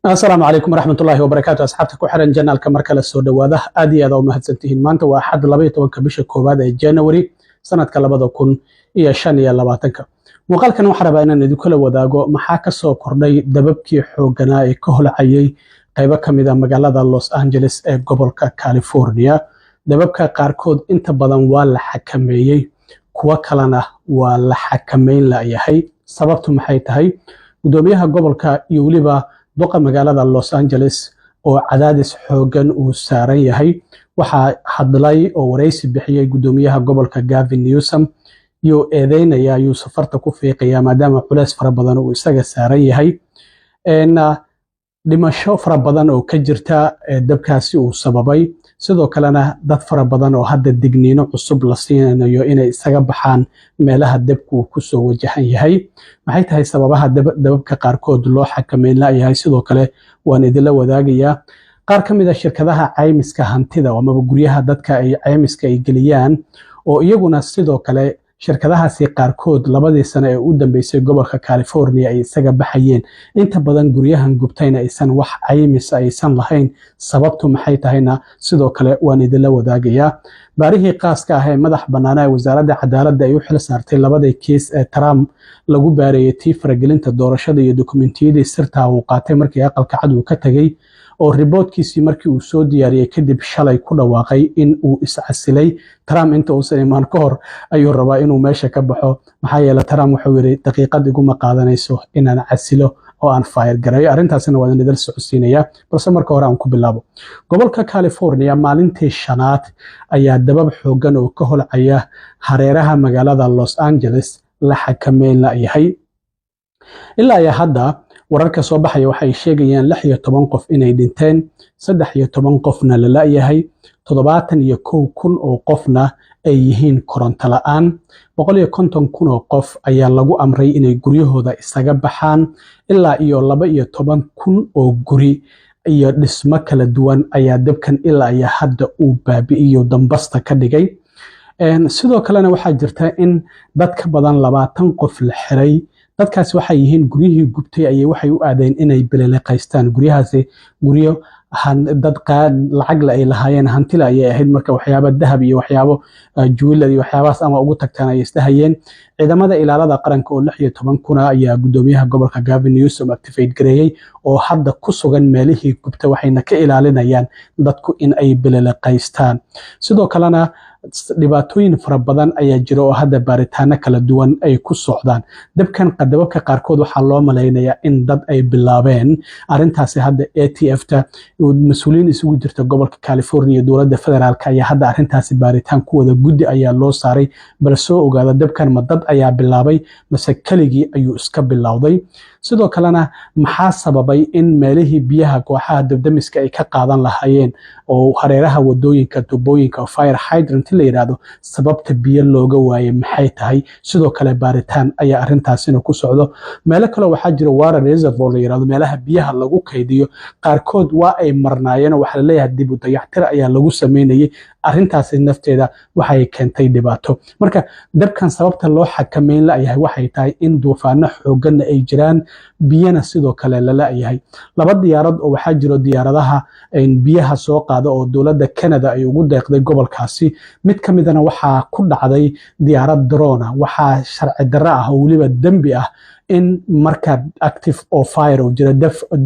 السلام عليكم ورحمة الله وبركاته أصحابتك وحرن جنال كمركلة السوداء وده أدي هذا ومهتسنتهن ما أنت واحد لبيت وكبش كوباد جانوري سنة كلبضة كون إيا شان يا لباتنك وقال كانوا حربا إن ندكول وداغو محاكا سو كورداي دببكي حوغنا كهول عيي قيبا كميدا مقالة لوس أنجلس gobolka كاليفورنيا دببكا قاركود انت بدن والا حكميي كوا كلنا والا حكمين لا يحي سببتو محاي تهي gudoomiyaha gobolka iyo waliba doqa magaalada Los Angeles oo cadaadis xoogan uu saaran yahay waxa hadlay oo wareysi bixiyay gudoomiyaha gobolka Gavin Newsom iyo eedeynaya ayuu safarta ku fiiqaya maadaama culays fara badan uu isaga saaran yahay dhimasho fara badan oo ka jirta dabkaasi uu sababay sidoo kalena dad fara badan oo hadda digniino cusub la siinayo inay isaga baxaan meelaha dabku ku soo wajahan yahay maxay tahay sababaha dababka qaarkood loo xakameyn la yahay sidoo kale waan idila wadaagaya qaar kamid ah shirkadaha caymiska hantida ama guryaha dadka ay caymiska ay galiyaan oo iyaguna sidoo kale shirkadahaasi qaarkood labadii sano ee u dambeysay gobolka California ay isaga baxayeen inta badan guryahan gubtayna aysan wax caymis aysan lahayn sababtu maxay tahayna sidoo kale waan idila wadaagaya baarihii qaaska ah ee madax banaana ee wasaaradda cadaaladda ay u xil saartay labadii kiis ee Trump lagu baareeyay tii faragelinta doorashada iyo dokumentiyadii sirta uu qaatay markii aqalka cad uu ka tagay oo riboodkiisii markii uu soo diyaariyay kadib shalay ku dhawaaqay in uu iscasilay Trump inta uu Salman ka hor ayuu rabaa inuu meesha ka baxo maxaa yeelay Trump wuxuu yiri daqiiqad iguma qaadanayso inaan casilo oo aan fire gareeyo arrintaasina waa idin socodsiinaya balse marka hore aan ku bilaabo gobolka California maalintii shanaad ayaa dabab xoogan oo ka holcaya hareeraha magaalada Los Angeles la xakameyn la yahay ilaa hadda wararka soo baxaya waxay sheegayaan 16 qof inay dhinteen 13 qofna la laayahay 71,000 oo qofna ay yihiin koronto la'aan 150,000 oo qof ayaa lagu amray inay guryahooda isaga baxaan ilaa iyo 12,000 oo guri iyo dhismo kala duwan ayaa dabkan ilaa iyo hadda uu baabi'iyo dambasta ka dhigay sidoo kalena waxaa jirta in dad ka badan 20 qof la xiray dadkaas waxay yihiin guryihii gubtay ayay waxay u aadeen inay bilaleeqaystaan guryahaasi guryo dad lacag la ay lahaayeen hantila ayay ahayd marka waxyaabo dahab iyo waxyaabo jewelry iyo waxyaabaas ama ugu tagtaan ay istahayeen ciidamada ilaalada qaranka oo 16 kuna ayaa gudoomiyaha gobolka Gavin Newsom activate gareeyay oo hadda ku sugan meelihii gubtay waxayna ka ilaalinayaan dadku in ay bilaleeqaystaan sidoo kalena dhibaatooyin fara badan ayaa jira oo hadda baaritaano kala duwan ay ku socdaan dabkan qadabka qaarkood waxa loo maleynayaa in dad ay bilaabeen arintaasi hadda ATF-ta mas'uuliyiin isugu jirta gobolka California dowladda federaalka ayaa hadda arintaasi baaritaan ku wada guddi ayaa loo saaray bal soo ogaada dabkan ma dad ayaa bilaabay mase kaligii ayuu iska bilowday sidoo kalena maxaa sababay in meelihii biyaha kooxaha dabdamiska ay ka qaadan lahaayeen oo hareeraha wadooyinka tubooyinka fire hydrant la yiraahdo sababta biyo looga waayay maxay tahay sidoo kale baaritaan ayaa arintaasina ku socdo meelo kale waxaa jira water reservoir la yiraahdo meelaha biyaha lagu kaydiyo qaarkood waa ay marnaayeen waxa la leeyahay dib u dayactir ayaa lagu sameeyay arintaasi nafteeda waxay keentay dhibaato marka dabkan sababta loo xakameyn la yahay waxay tahay in duufaano xoogan ay jiraan biyana sidoo kale la laayahay laba diyaarad oo waxaa jiro diyaaradaha biyaha soo qaada oo dowladda Canada ay ugu deeqday gobolkaasi mid kamidana waxa ku dhacday diyaarad drone waxa sharci darro ah oo waliba dambi ah in marka active oo fire oo jira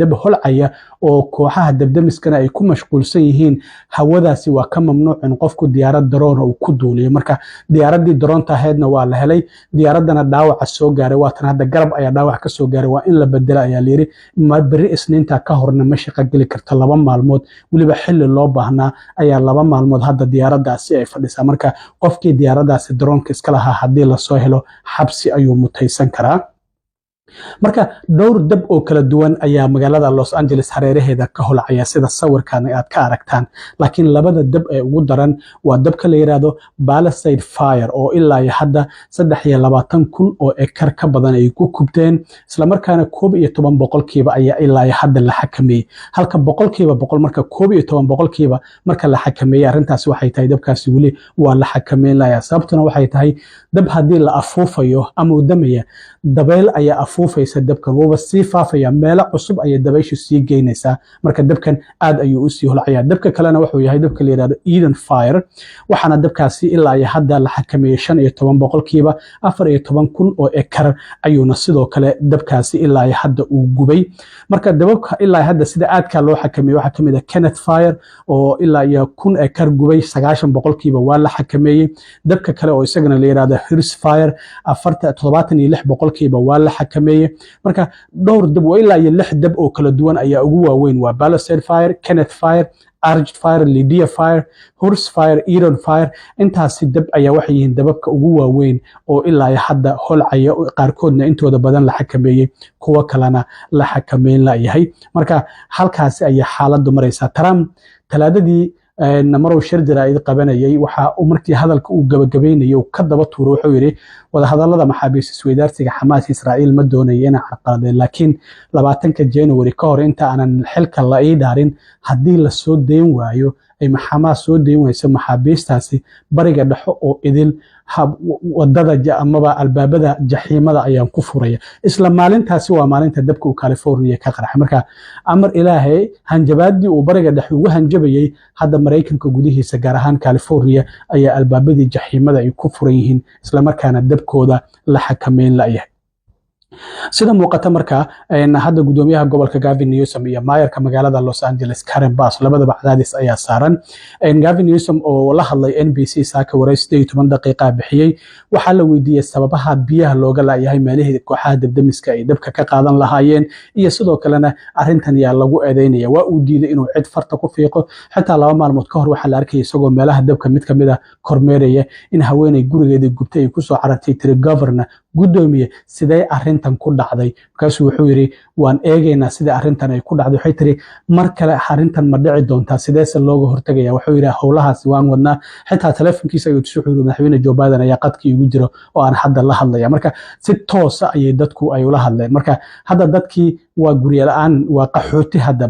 dab holcaya oo kooxaha dabdamiskana ay ku mashquulsan yihiin hawadaasi waa ka mamnuuc in qofku diyaarad drone uu ku duuliyo marka diyaaradii drone taheedna waa la helay diyaaradana dhaawac soo gaaray waatan hadda garab ayaa dhaawac ka soo gaaray waa in la bedelo ayaa leeyahay ma bari isniinta ka horna ma shaqo gali karto 2 maalmood waliba xilli loo baahnaa ayaa 2 maalmood hadda diyaaradaasi ay fadhisaa marka qofkii diyaaradaasi drone iska lahaa hadii la soo helo xabsi ayuu mutaysan karaa marka dhowr dab oo kala duwan ayaa magaalada Los Angeles hareeraheeda ka holcaya sida sawirkan aad ka aragtaan laakiin labada dab ee ugu daran waa dabka la yiraahdo Palisade Fire oo ilaa hadda 23,000 oo ekar ka badan ay ku kubteen isla markaana 11% ayaa ilaa hadda la xakameeyay halka 100% marka 11% marka la xakameeyay arintaas waxay tahay dabkaasi wali waa la xakameyn layaa sababtuna waxay tahay dab hadii la afuufayo ama uu damaya dabeel ayaa afuufaysa dabkan wuuba sii faafaya meelo cusub ayay dabayshu sii geynaysaa marka dabkan aad ayuu usii holcayaa dabka kalena wuxuu yahay dabka la yidhahdo Eden fire waxaana dabkaasi ilaa iyo hadda la xakameeyey 15 boqolkiiba 14,000 oo ekar ayuuna sidoo kale dabkaasi ilaa iyo hadda uu gubay marka dababka ilaa hadda sida aadka loo xakameeyey waxaa kamid ah Kenneth fire oo ilaa iyo 1,000 ekar gubay 90 boqolkiiba waa la xakameeyey dabka kale oo isagana la yiraahdo Hearst fire 76 boqolkiiba waa la xakameeyey marka dhowr dab oo ilaa iyo 6 dab oo kala duwan ayaa ugu waaweyn waa Palisade fire Kenneth fire Argent fire Lydia fire Hearst fire Eden fire intaasi dab ayaa waxay yihiin dababka ugu waaweyn oo ilaa iyo hadda holcaya qaarkoodna intooda badan la xakameeyey kuwa kalena la xakameyn la yahay marka halkaasi ayaa xaaladdu maraysaa Trump talaadadii maruu shir jaraa'id qabanayay waxa uu markii hadalka uu gabagabeynayay uu ka daba tuuray wuxuu yiri wada hadallada maxaabiis isweydaarsiga Xamaas Israa'iil ma doonayeen inay carqaladeen laakiin 20 January ka hor inta aanan xilka la ii dhaarin haddii la soo deyn waayo ay Xamaas soo deyn wayso maxaabiistaasi bariga dhaxo oo idil wadada amaba albaabada jaxiimada ayaan ku furaya isla maalintaasi waa maalinta dabka uu California ka qarxay marka amar ilaahay hanjabaadii uu bariga dhexe ugu hanjabayay hadda Mareykanka gudihiisa gaar ahaan California ayaa albaabadii jaxiimada ay ku furan yihiin isla markaana dabkooda la xakameyn la yahay sida muuqata marka hadda gudoomiyaha gobolka Gavin Newsom iyo maayarka magaalada Los Angeles Karen Bass labadaba cadaadis ayaa saaran Gavin Newsom oo la hadlay NBC saaka wareystay 10 daqiiqo bixiyay waxa la weydiiyay sababaha biyaha looga laayahay meelihii kooxaha dabdamiska ay dabka ka qaadan lahaayeen iyo sidoo kalena arintan yaa lagu eedeynaya waa uu diiday inuu cid farta ku fiiqo xitaa 2 maalmood ka hor waxa la arkay isagoo meelaha dabka mid kamid ah kormeeraya in haweeney gurigeeda gubtay ay ku soo carartay tiri governor gudoomiye sidee arintan ku dhacday markaasuu wuxuu yiri waan eegaynaa sida arintan ay ku dhacday waxay tiri mar kale arintan ma dhici doontaa sideese looga hortagaya wuxuu yiri howlahaas waan wadnaa xitaa telefonkiisa ayuu tusoo xiriir madaxweyne Joe Biden ayaa qadkii ugu jiro oo aan hadda la hadlaya marka si toos ah ayay dadku ay ula hadleen marka hadda dadkii waa guryo la'aan waa qaxooti hadda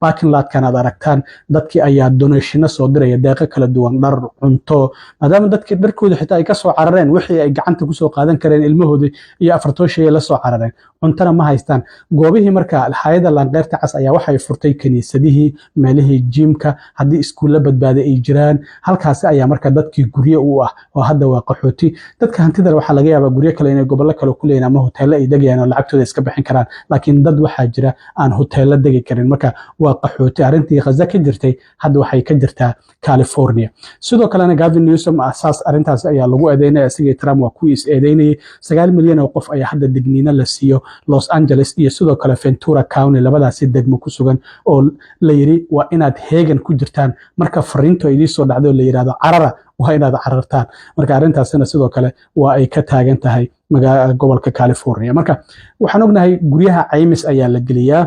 parking lot kan aad aragtaan dadkii ayaa donation soo diraya deeqo kala duwan dhar cunto maadaama dadkii dharkooda xitaa ay ka soo carareen wixii ay gacanta ku soo qaadan kareen ilmahooda iyo afartooshey la soo carareen cuntana ma haystaan goobihii marka hay'adda Lanqeyrta Cas ayaa waxay furtay kaniisadihii meelihii jimka haddii iskuulla badbaaday ay jiraan halkaas ayaa marka dadkii guryo u ah oo hadda waa qaxooti dadka hantida waxa laga yaabaa guryo kale inay gobollo kale ku leeyaan ama hoteelo ay degayaan oo lacagtooda iska bixin karaan laakiin dad waxaa jira aan hoteelo degi karin marka waa qaxooti arintii Gaza ka jirtay hadda waxay ka jirtaa California sidoo kalena Gavin Newsom asaas arintaas ayaa lagu eedeynay asigii Trump waa ku is eedeynay 9 milyan oo qof ayaa hadda digniino la siiyo Los Angeles iyo sidoo kale Ventura County labadaasi degmo ku sugan oo la yiri waa inaad heegan ku jirtaan marka fariinto ay soo dhacdo la yiraahdo carara waa inaad carartaan marka arintaasina sidoo kale waa ay ka taagan tahay magaalada gobolka California marka waxaan ognahay guryaha caymis ayaa la geliyaa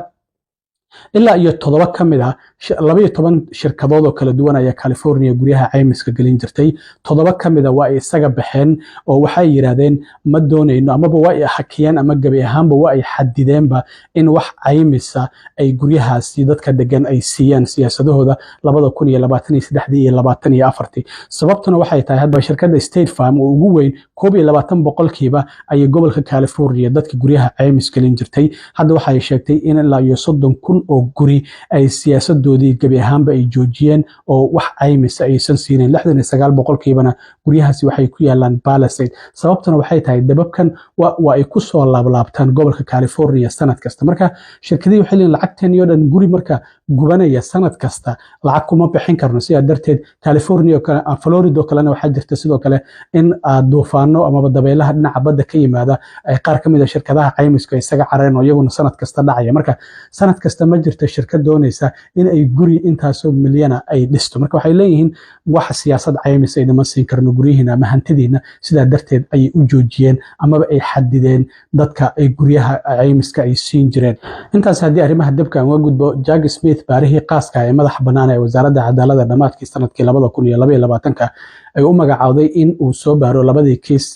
ilaa iyo 7 kamid ah 12 shirkadood oo kala duwan ayaa California guryaha caymiska gelin jirtay 7 kamid ah waa ay isaga baxeen oo waxay yiraahdeen ma doonayno amaba waa ay hakiyeen ama gabi ahaanba waa ay xadideenba in wax caymisa ay guryahaasi dadka degan ay siiyaan siyaasadahooda 2023 iyo 24 sababtuna waxay tahay hadba shirkadda State Farm oo ugu weyn 22% ay gobolka California dadka guryaha caymis gelin jirtay hadda waxay sheegtay in ilaa iyo 30,000 oo guri ay siyaasadoodii gabi ahaanba ay joojiyeen oo wax caymis aysan siinin 69%na guryahaasi waxay ku yaalaan Palisade sababtuna waxay tahay dababkan waa ay ku soo laablaabtaan gobolka California sanad kasta marka shirkadii waxay leeyihiin lacagteen iyo dhan guri marka gubanaya sanad kasta lacag kuma bixin karno sidaa darteed California Florida kalena waxaa jirta sidoo kale in duufaano ama dabaylaha dhinaca badda ka yimaada ay qaar kamid ah shirkadaha caymiska isaga careen oo iyaguna sanad kasta dhacaya marka sanad kasta ma jirto shirkad doonaysa in ay guri intaasoo milyana ay dhisto marka waxay leeyihiin wax siyaasad caymis ay ma siin karno guryihiina ama hantidiina sidaa darteed ay u joojiyeen amaba ay xadideen dadka ay guryaha caymiska ay siin jireen intaas haddii arrimaha dabka aan uga gudbo Jack Smith baarihii qaaska ee madaxa bannaan ee wasaaradda cadaaladda dhamaadkii sanadkii 2022 ay u magacaawday in uu soo baaro labadii kiis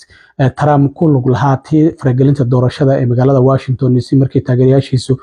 Trump ku lug lahaa tii faragelinta doorashada ee magaalada Washington DC markii taageerayaashiisu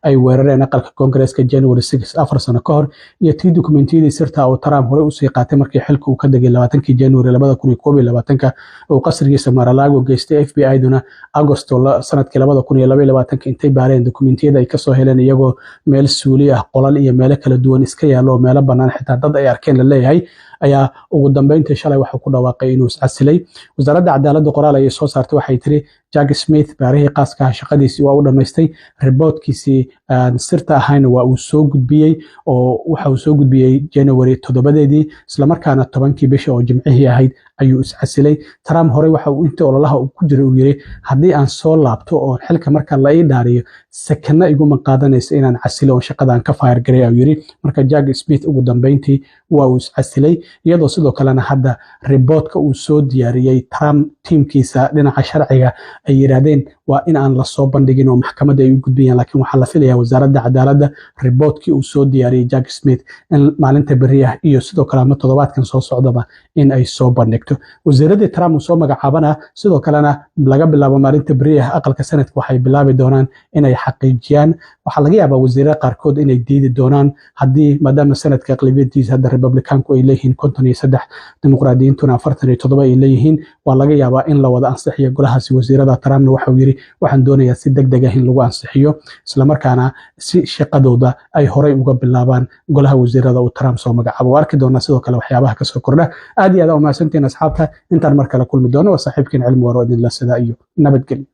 ay weerareen aqalka Koongareeska January 6 4 sano ka hor iyo tii dukumentiyadii sirta oo Trump hore u sii qaatay markii xilka uu ka degay 20 January 2021 oo qasrigiisa Mar-a-Lago geystay FBI-duna Agosto sanadkii 2022 intay baareen dukumentiyada ay ka soo heleen iyagoo meel suuli ah qolal iyo meelo kala duwan iska yaalo meelo bannaan xitaa dad ay arkeen la leeyahay ayaa ugu dambeyntii shalay waxa ku dhawaaqay inuu iscasilay wasaaradda cadaaladda qoraal ay soo saartay waxay tiri Jack Smith baarihii qaaska shaqadiisii waa u dhameystay reportkiisii sirta ahayna waa uu soo gudbiyey oo waxa uu soo gudbiyey January 7deedii isla markaana 10kii bisha oo jimcihii ahayd ayuu iscasilay Trump hore waxa uu inta ololaha uu ku jiray uu yiri haddii aan soo laabto oo xilka marka la ii dhaariyo sakana iguma qaadanaysa inaan casilo oo shaqadan ka fire gareeyo ayuu yiri marka Jack Smith ugu dambeyntii waa uu iscasilay iyadoo sidoo kalena hadda reportka uu soo diyaariyay Trump teamkiisa dhinaca sharciga ay yiraahdeen waa in aan la soo bandhigin oo maxkamadda ay u gudbiyaan laakiin waxa la filayaa wasaaradda cadaaladda reportkii uu soo diyaariyay Jack Smith in maalinta beriyaha iyo sidoo kale toddobaadkan soo socdaba in ay soo bandhigto wasaaradda Trump soo magacaabana sidoo kalena laga bilaabo maalinta beriyaha aqalka sanadka waxay bilaabi doonaan inay xaqiijiyaan waxa laga yaabaa wasiirada qaarkood inay diidi doonaan haddii maadaama sanadka aqlabiyadiisa hadda Republicanku ay leeyihiin 53 dimuqraadiyiintuna 47 ay leeyihiin waa laga yaabaa in la wada ansixiyo golahaasi wasiirada Trumpna waxa uu yiri waxaan doonayaa si degdeg ah in lagu ansixiyo isla markaana si shaqadooda ay horay uga bilaabaan golaha wasiirada uu Trump soo magacaabo waa arki doonaa sidoo kale waxyaabaha ka soo kordha aad iyo aad u mahadsantiin asxaabta intaan mar kale kulmi doono waa saaxiibkiin cilmi waro idin la sida iyo nabadgelyo